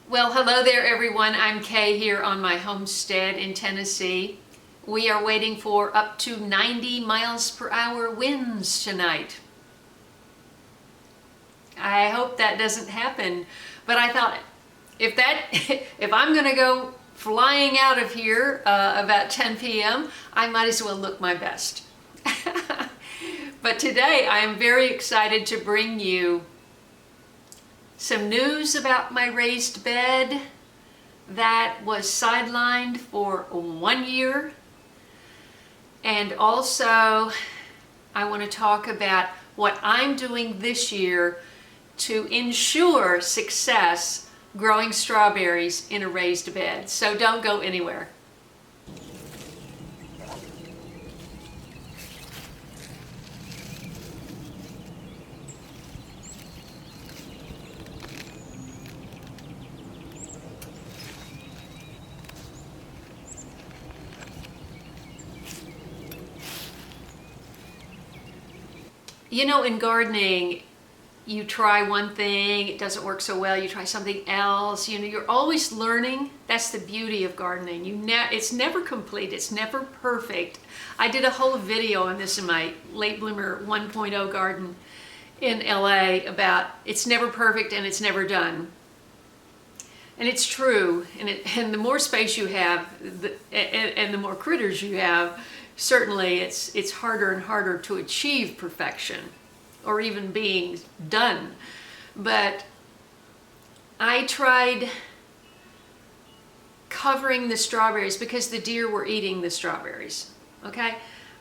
Well, hello there everyone. I'm Kaye here on my homestead in Tennessee. We are waiting for up to 90 miles per hour winds tonight. I hope that doesn't happen, but I thought if I'm gonna go flying out of here about 10 p.m., I might as well look my best. But today I am very excited to bring you some news about my raised bed that was sidelined for 1 year. And also I want to talk about what I'm doing this year to ensure success growing strawberries in a raised bed. So don't go anywhere. You know, in gardening, you try one thing, it doesn't work so well, you try something else. You know, you're always learning. That's the beauty of gardening. It's never complete, it's never perfect. I did a whole video on this in my late bloomer 1.0 garden in LA about it's never perfect and it's never done. And it's true, and the more space you have, and the more critters you have, certainly it's harder and harder to achieve perfection or even being done. But I tried covering the strawberries because the deer were eating the strawberries, okay?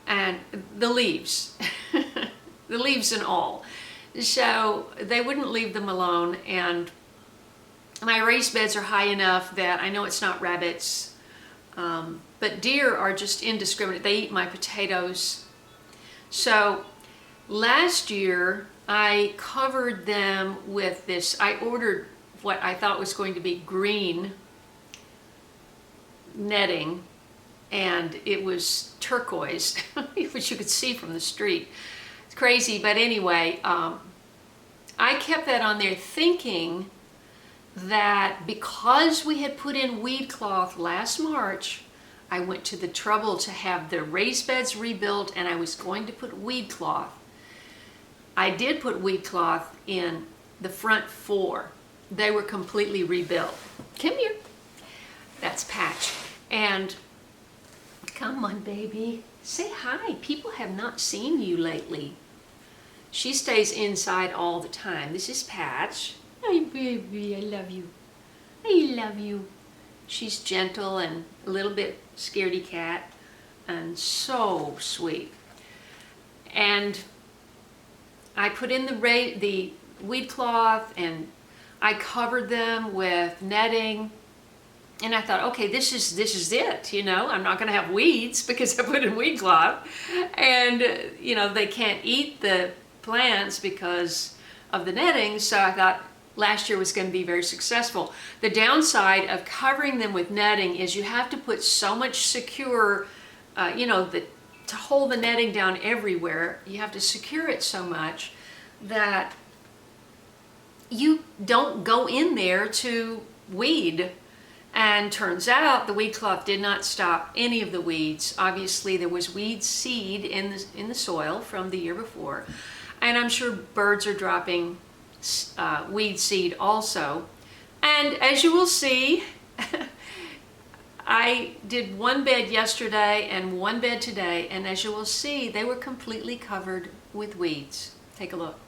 And the leaves, the leaves and all. So they wouldn't leave them alone, and my raised beds are high enough that I know it's not rabbits, but deer are just indiscriminate. They eat my potatoes. So last year I covered them with this. I ordered what I thought was going to be green netting, and it was turquoise, which you could see from the street. It's crazy, but anyway, I kept that on there thinking that because we had put in weed cloth last March, I went to the trouble to have the raised beds rebuilt, and I was going to put weed cloth. I did put weed cloth in the front 4. They were completely rebuilt. Come here. That's Patch. And come on, baby. Say hi. People have not seen you lately. She stays inside all the time. This is Patch. Hi, baby. I love you. I love you. She's gentle and a little bit scaredy cat and so sweet. And I put in the weed cloth and I covered them with netting, and I thought, okay, this is it, you know. I'm not going to have weeds because I put in weed cloth, and you know, they can't eat the plants because of the netting. So I thought last year was going to be very successful. The downside of covering them with netting is you have to put so much secure, you know, to hold the netting down everywhere. You have to secure it so much that you don't go in there to weed. And turns out the weed cloth did not stop any of the weeds. Obviously there was weed seed in the soil from the year before, and I'm sure birds are dropping weed seed also. And as you will see, I did one bed yesterday and one bed today, and as you will see, they were completely covered with weeds. Take a look.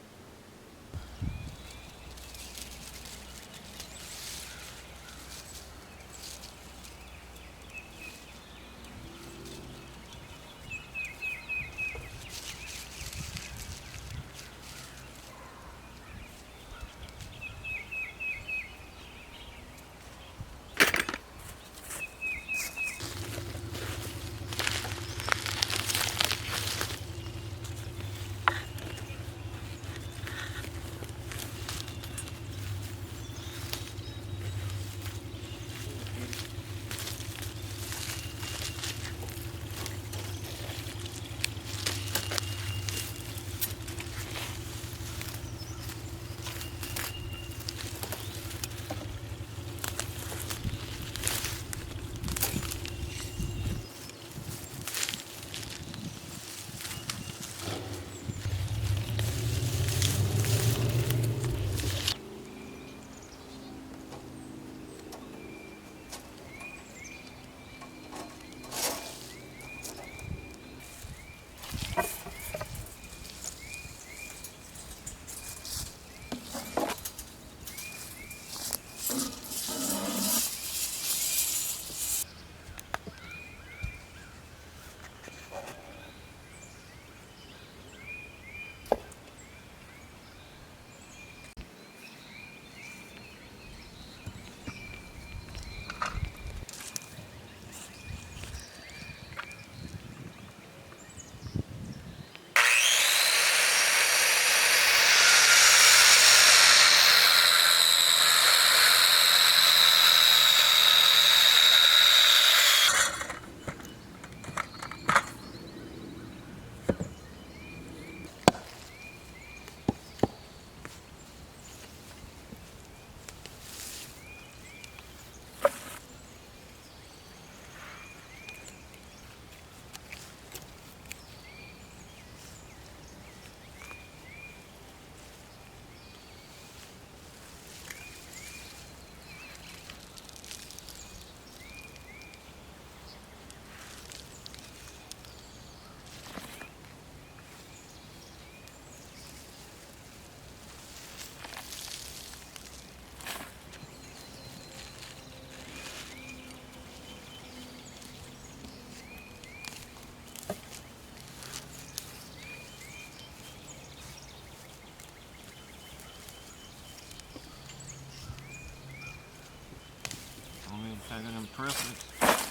preference?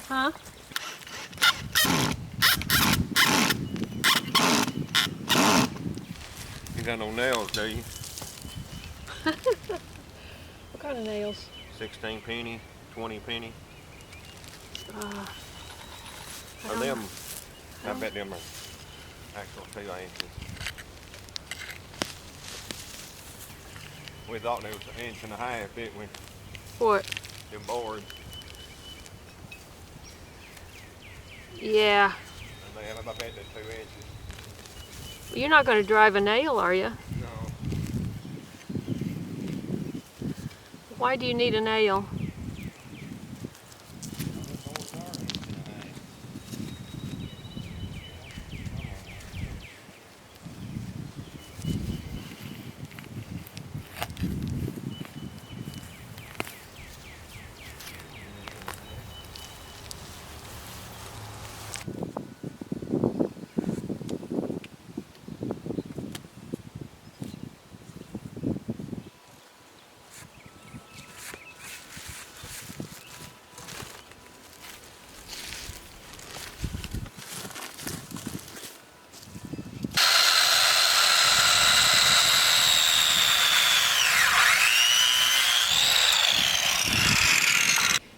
Huh? You got no nails, do you? What kind of nails? 16 penny, 20 penny. I Them, I bet them are actual 2 inches. We thought they was 1.5 inches, didn't we? What? Them boards. Yeah. And they have, I bet they're 2 inches. You're not going to drive a nail, are you? No. Why do you need a nail?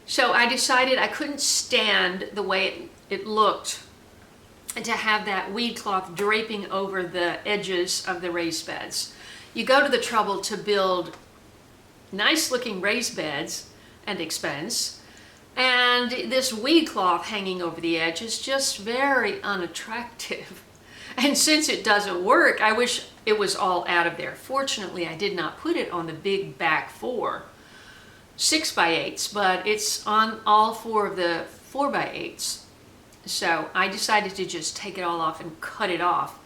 So I decided I couldn't stand the way it looked and to have that weed cloth draping over the edges of the raised beds. You go to the trouble to build nice looking raised beds and expense, and this weed cloth hanging over the edge is just very unattractive. And since it doesn't work, I wish it was all out of there. Fortunately, I did not put it on the big back 6x8s, but it's on all 4 of the 4x8s. So I decided to just take it all off and cut it off.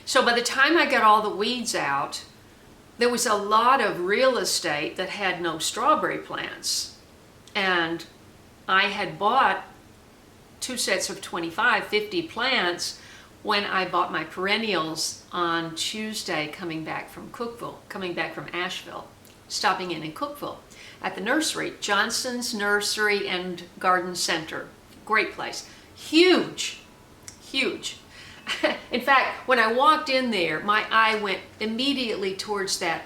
So by the time I got all the weeds out, there was a lot of real estate that had no strawberry plants. And I had bought 2 sets of 25, 50 plants when I bought my perennials on Tuesday coming back from Asheville, stopping in Cookeville at the nursery, Johnson's Nursery and Garden Center. Great place. Huge, huge. In fact, when I walked in there, my eye went immediately towards that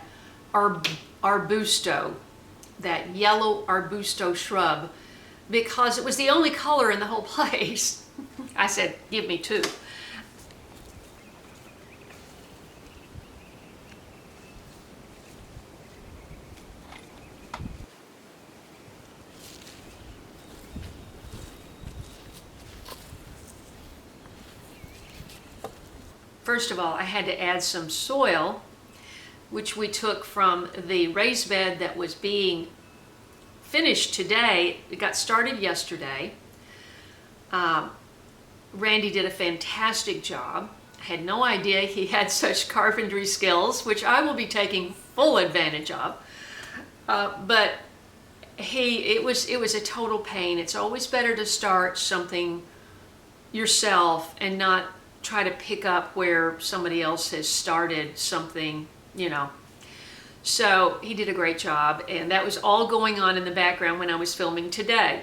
arbusto, that yellow arbusto shrub, because it was the only color in the whole place. I said, give me 2. First of all, I had to add some soil, which we took from the raised bed that was being finished today. It got started yesterday. Randy did a fantastic job. I had no idea he had such carpentry skills, which I will be taking full advantage of. But it was a total pain. It's always better to start something yourself and not try to pick up where somebody else has started something, you know. So he did a great job, and that was all going on in the background when I was filming today.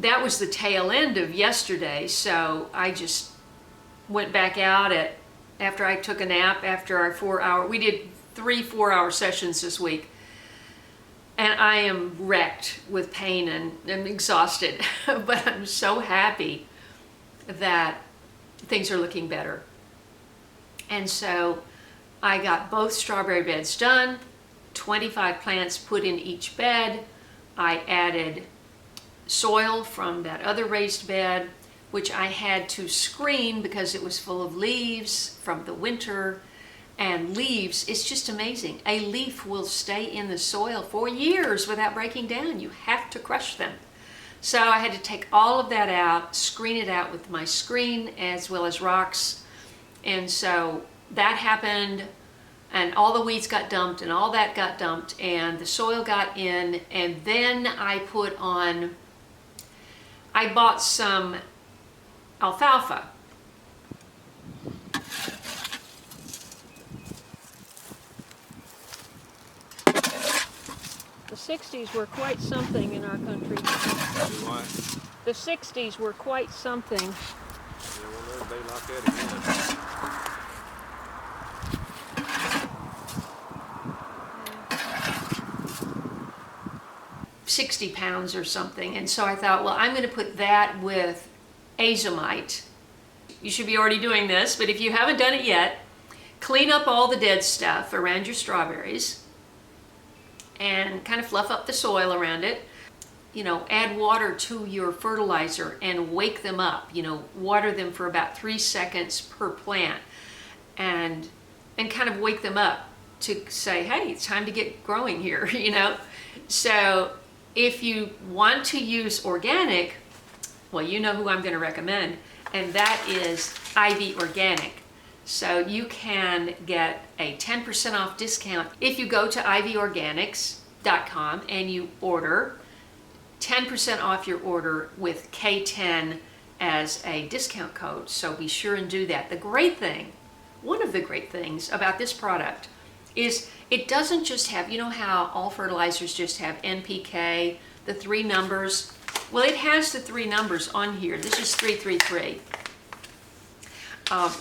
that was the tail end of yesterday, so I just went back out after I took a nap after our 4-hour, we did 3 4-hour sessions this week. And I am wrecked with pain and I'm exhausted, but I'm so happy that things are looking better. And so I got both strawberry beds done, 25 plants put in each bed. I added soil from that other raised bed, which I had to screen because it was full of leaves from the winter. And leaves, it's just amazing. A leaf will stay in the soil for years without breaking down. You have to crush them. So I had to take all of that out, screen it out with my screen as well as rocks. And so that happened, and all the weeds got dumped and all that got dumped and the soil got in. And then I bought some alfalfa. The 60s were quite something in our country. What? The 60s were quite something. Yeah, we'll never be like that again. 60 pounds or something. And so I thought, well, I'm going to put that with azomite. You should be already doing this, but if you haven't done it yet, clean up all the dead stuff around your strawberries and kind of fluff up the soil around it. You know, add water to your fertilizer and wake them up. You know, water them for about 3 seconds per plant and kind of wake them up to say, hey, it's time to get growing here, you know. So if you want to use organic, well, you know who I'm going to recommend, and that is Ivy Organic. So you can get a 10% off discount if you go to ivyorganics.com and you order 10% off your order with K10 as a discount code. So be sure and do that. The great thing, one of the great things about this product is it doesn't just have, you know how all fertilizers just have NPK, the 3 numbers? Well, it has the 3 numbers on here. This is 333.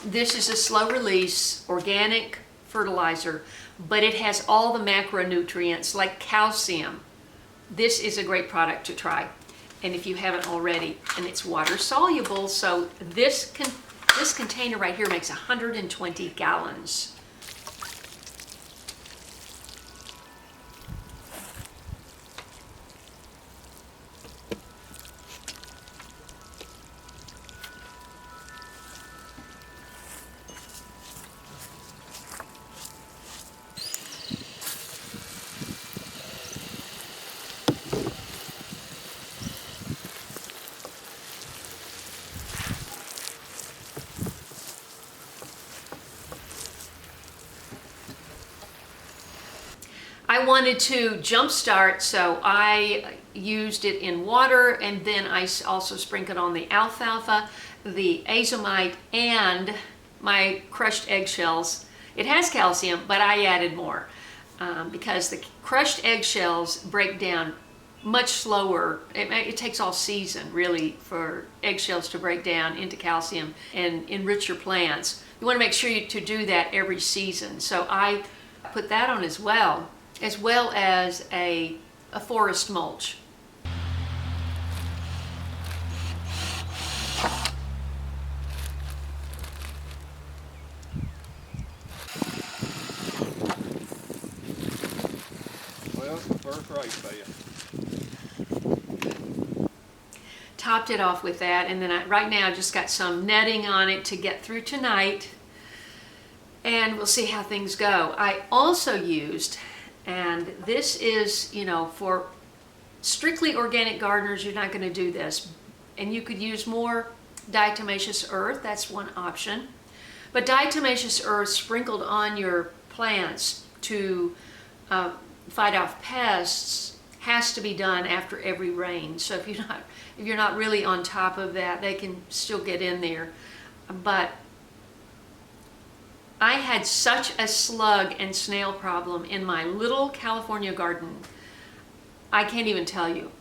This is a slow release organic fertilizer, but it has all the macronutrients like calcium. This is a great product to try, and if you haven't already, and it's water soluble, so this container right here makes 120 gallons. I wanted to jumpstart, so I used it in water, and then I also sprinkled on the alfalfa, the azomite, and my crushed eggshells. It has calcium, but I added more because the crushed eggshells break down much slower. It takes all season, really, for eggshells to break down into calcium and enrich your plants. You want to make sure to do that every season. So I put that on as well as a forest mulch. Well, first race bed. Topped it off with that, and then right now I just got some netting on it to get through tonight, and we'll see how things go. I also used, and this is, you know, for strictly organic gardeners, you're not going to do this, and you could use more diatomaceous earth. That's one option, but diatomaceous earth sprinkled on your plants to fight off pests has to be done after every rain. So if you're not really on top of that, they can still get in there. But I had such a slug and snail problem in my little California garden. I can't even tell you.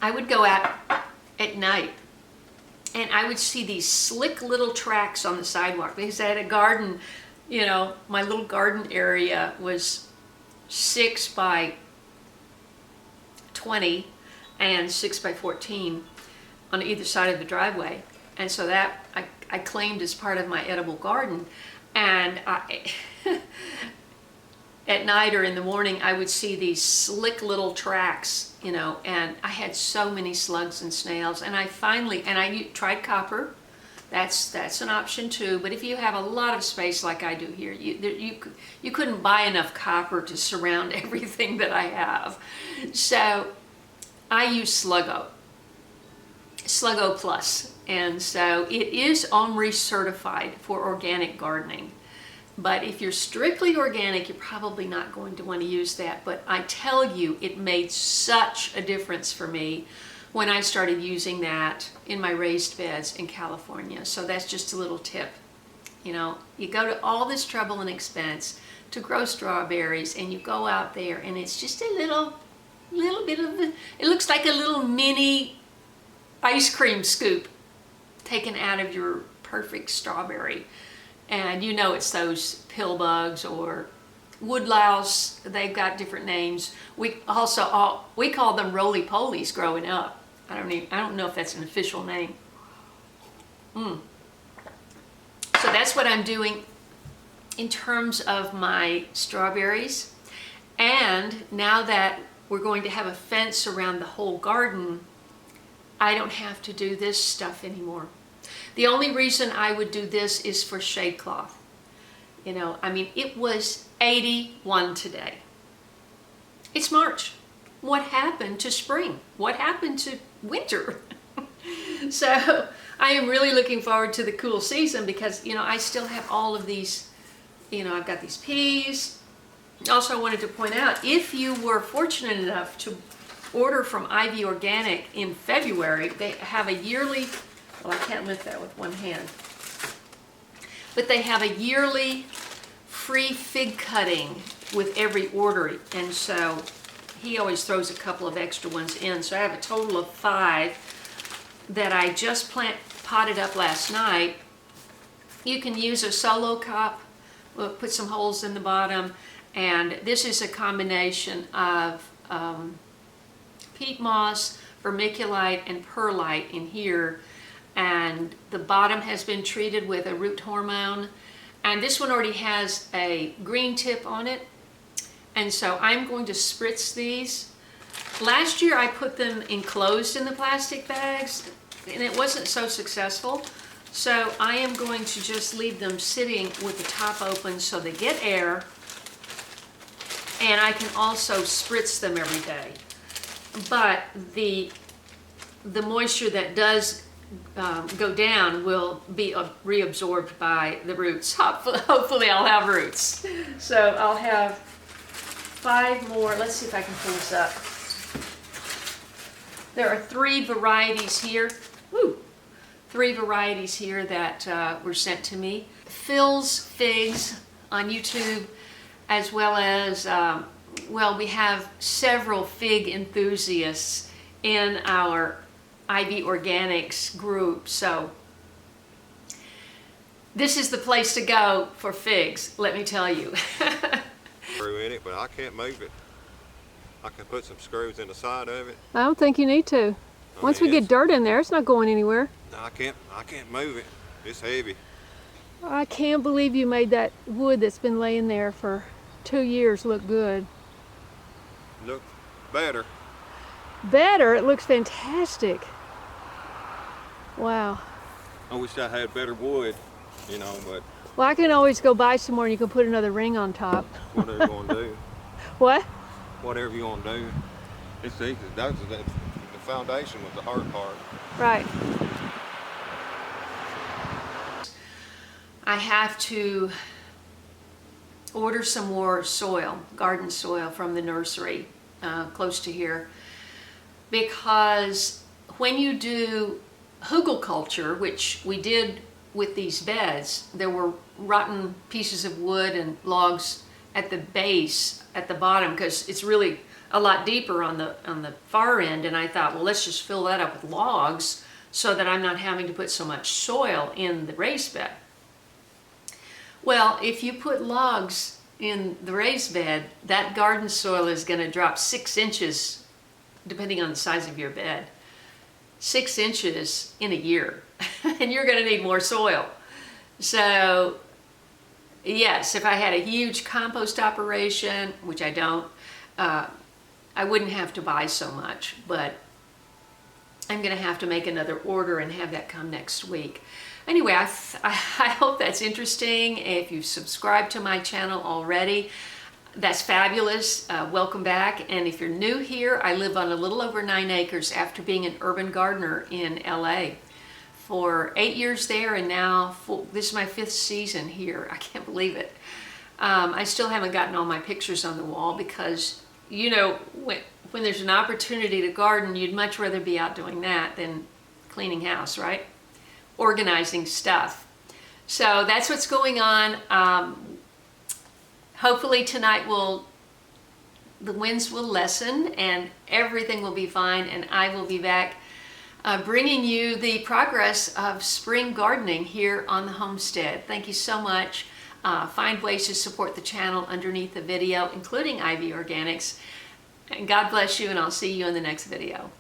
I would go out at night and I would see these slick little tracks on the sidewalk because I had a garden, you know, my little garden area was 6 by 20 and 6 by 14 on either side of the driveway. And so that I claimed as part of my edible garden. And at night or in the morning, I would see these slick little tracks, you know, and I had so many slugs and snails. And I tried copper. That's an option too. But if you have a lot of space like I do here, you couldn't buy enough copper to surround everything that I have. So I use Sluggo Plus. And so it is OMRI certified for organic gardening. But if you're strictly organic, you're probably not going to want to use that. But I tell you, it made such a difference for me when I started using that in my raised beds in California. So that's just a little tip. You know, you go to all this trouble and expense to grow strawberries, and you go out there and it's just a little bit of it looks like a little mini ice cream scoop taken out of your perfect strawberry. And you know it's those pill bugs or wood louse. They've got different names. We called them roly-polies growing up. I don't know if that's an official name. So that's what I'm doing in terms of my strawberries. And now that we're going to have a fence around the whole garden, I don't have to do this stuff anymore. The only reason I would do this is for shade cloth. You know, I mean, it was 81 today. It's March. What happened to spring? What happened to winter? So I am really looking forward to the cool season because, you know, I still have all of these, you know, I've got these peas. Also, I wanted to point out, if you were fortunate enough to order from Ivy Organic in February, they have a yearly, well, I can't lift that with one hand, but they have a yearly free fig cutting with every order. And so he always throws a couple of extra ones in. So I have a total of 5 that I just potted up last night. You can use a solo cup, we'll put some holes in the bottom. And this is a combination of peat moss, vermiculite, and perlite in here. And the bottom has been treated with a root hormone. And this one already has a green tip on it. And so I'm going to spritz these. Last year I put them enclosed in the plastic bags and it wasn't so successful. So I am going to just leave them sitting with the top open so they get air. And I can also spritz them every day. But the moisture that does go down will be reabsorbed by the roots. Hopefully I'll have roots. So I'll have 5 more. Let's see if I can pull this up. There are 3 varieties here. Woo! 3 varieties here that were sent to me. Phil's Figs on YouTube, as well as, well, we have several fig enthusiasts in our Ivy Organics group. So this is the place to go for figs, let me tell you. Screw in it, but I can't move it. I can put some screws in the side of it. I don't think you need to. Once we get dirt in there, it's not going anywhere. No, I can't move it. It's heavy. I can't believe you made that wood that's been laying there for 2 years look good. Look better. Better? It looks fantastic. Wow. I wish I had better wood, you know, but Well, I can always go buy some more and you can put another ring on top. whatever you want to do. What? Whatever you want to do. It's easy. The foundation was the hard part. Right. I have to order some more soil, garden soil from the nursery close to here, because when you do hugelkultur, which we did with these beds, there were rotten pieces of wood and logs at the base, at the bottom, because it's really a lot deeper on the far end, and I thought, well, let's just fill that up with logs so that I'm not having to put so much soil in the raised bed. Well, if you put logs in the raised bed, that garden soil is going to drop 6 inches, depending on the size of your bed, 6 inches in a year, and you're going to need more soil. So yes, if I had a huge compost operation, which I don't, I wouldn't have to buy so much, but I'm going to have to make another order and have that come next week. Anyway, I hope that's interesting. If you've subscribed to my channel already, that's fabulous. Welcome back. And if you're new here, I live on a little over 9 acres after being an urban gardener in LA for 8 years there, and now this is my 5th season here. I can't believe it. I still haven't gotten all my pictures on the wall because, you know, when there's an opportunity to garden, you'd much rather be out doing that than cleaning house, right? Organizing stuff. So that's what's going on. Hopefully tonight the winds will lessen and everything will be fine, and I will be back bringing you the progress of spring gardening here on the homestead. Thank you so much. Find ways to support the channel underneath the video, including Ivy Organics. And God bless you, and I'll see you in the next video.